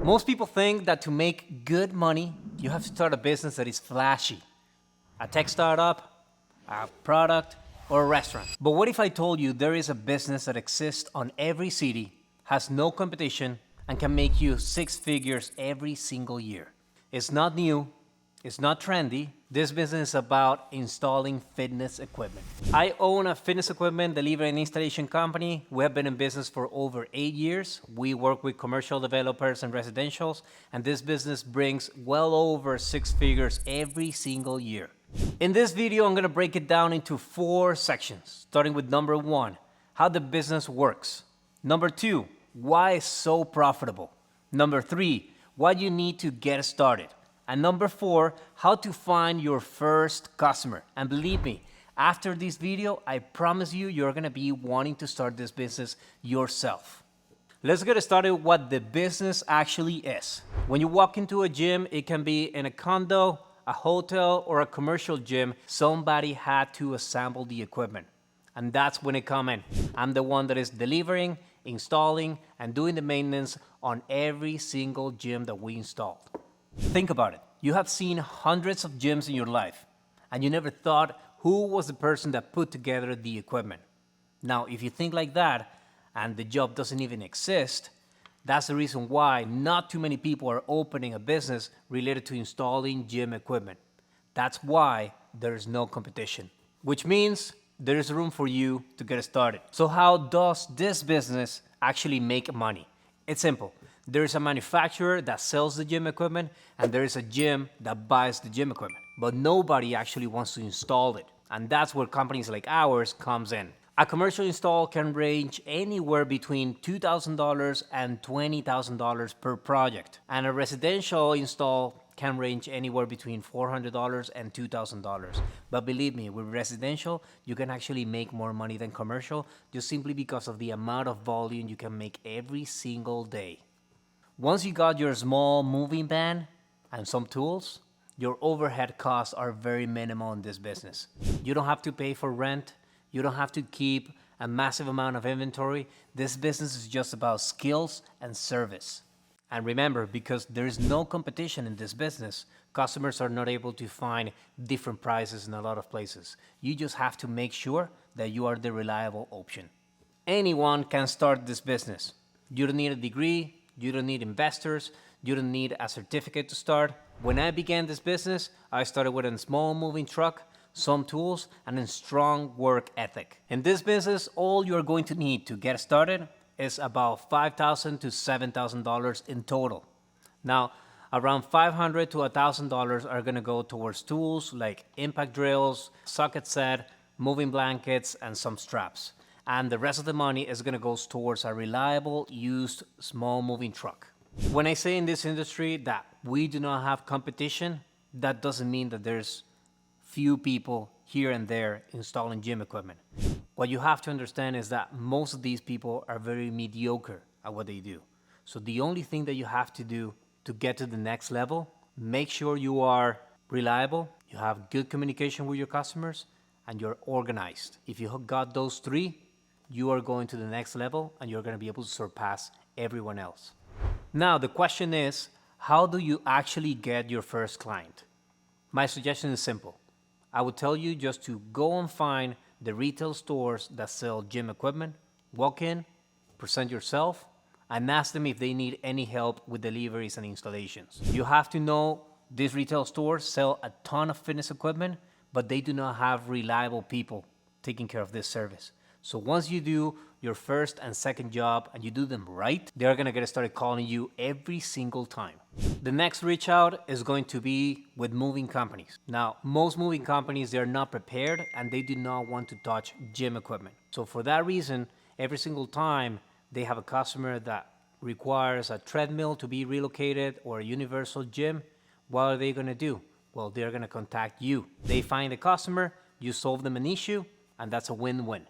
Most people think that to make good money, you have to start a business that is flashy. A tech startup, a product, or a restaurant. But what if I told you there is a business that exists on every city, has no competition, and can make you six figures every single year? It's not new, it's not trendy. This business is about installing fitness equipment. I own a fitness equipment delivery and installation company. We have been in business for over 8 years. We work with commercial developers and residentials, and this business brings well over six figures every single year. In this video, I'm gonna break it down into 4 sections, starting with number 1, how the business works. Number 2, why it's so profitable. Number 3, what you need to get started. And number 4, how to find your first customer. And believe me, after this video, I promise you, you're gonna be wanting to start this business yourself. Let's get started with what the business actually is. When you walk into a gym, it can be in a condo, a hotel, or a commercial gym. Somebody had to assemble the equipment. And that's when it comes in. I'm the one that is delivering, installing, and doing the maintenance on every single gym that we installed. Think about it. You have seen hundreds of gyms in your life, and you never thought who was the person that put together the equipment. Now, if you think like that, and the job doesn't even exist, that's the reason why not too many people are opening a business related to installing gym equipment. That's why there's no competition, which means there is room for you to get started. So how does this business actually make money? It's simple. There is a manufacturer that sells the gym equipment, and there is a gym that buys the gym equipment. But nobody actually wants to install it. And that's where companies like ours comes in. A commercial install can range anywhere between $2,000 and $20,000 per project. And a residential install can range anywhere between $400 and $2,000. But believe me, with residential, you can actually make more money than commercial, just simply because of the amount of volume you can make every single day. Once you got your small moving van and some tools, your overhead costs are very minimal in this business. You don't have to pay for rent. You don't have to keep a massive amount of inventory. This business is just about skills and service. And remember, because there is no competition in this business, customers are not able to find different prices in a lot of places. You just have to make sure that you are the reliable option. Anyone can start this business. You don't need a degree. You don't need investors. You don't need a certificate to start. When I began this business, I started with a small moving truck, some tools, and a strong work ethic. In this business, all you're going to need to get started is about $5,000 to $7,000 in total. Now, around $500 to $1,000 are gonna go towards tools like impact drills, socket set, moving blankets, and some straps. And the rest of the money is gonna go towards a reliable, used, small moving truck. When I say in this industry that we do not have competition, that doesn't mean that there's few people here and there installing gym equipment. What you have to understand is that most of these people are very mediocre at what they do. So the only thing that you have to do to get to the next level, make sure you are reliable, you have good communication with your customers, and you're organized. If you got those 3, you are going to the next level and you're going to be able to surpass everyone else. Now, the question is, how do you actually get your first client? My suggestion is simple. I would tell you just to go and find the retail stores that sell gym equipment, walk in, present yourself, and ask them if they need any help with deliveries and installations. You have to know these retail stores sell a ton of fitness equipment, but they do not have reliable people taking care of this service. So once you do your first and second job and you do them right, they're gonna get started calling you every single time. The next reach out is going to be with moving companies. Now, most moving companies, they're not prepared and they do not want to touch gym equipment. So for that reason, every single time they have a customer that requires a treadmill to be relocated or a universal gym, what are they gonna do? Well, they're gonna contact you. They find the customer, you solve them an issue, and that's a win-win.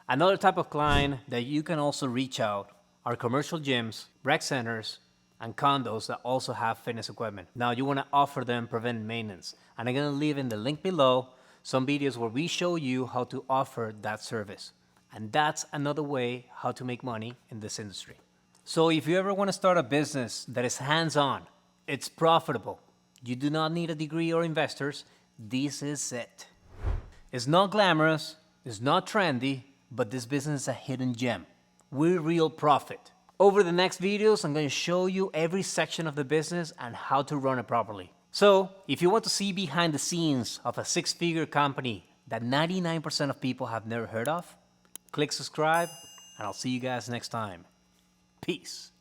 Another type of client that you can also reach out are commercial gyms, rec centers, and condos that also have fitness equipment. Now, you want to offer them preventive maintenance. And I'm going to leave in the link below some videos where we show you how to offer that service. And that's another way how to make money in this industry. So if you ever want to start a business that is hands-on, it's profitable, you do not need a degree or investors, this is it. It's not glamorous, it's not trendy, but this business is a hidden gem. We're real profit. Over the next videos, I'm going to show you every section of the business and how to run it properly. So, if you want to see behind the scenes of a six-figure company that 99% of people have never heard of, click subscribe, and I'll see you guys next time. Peace.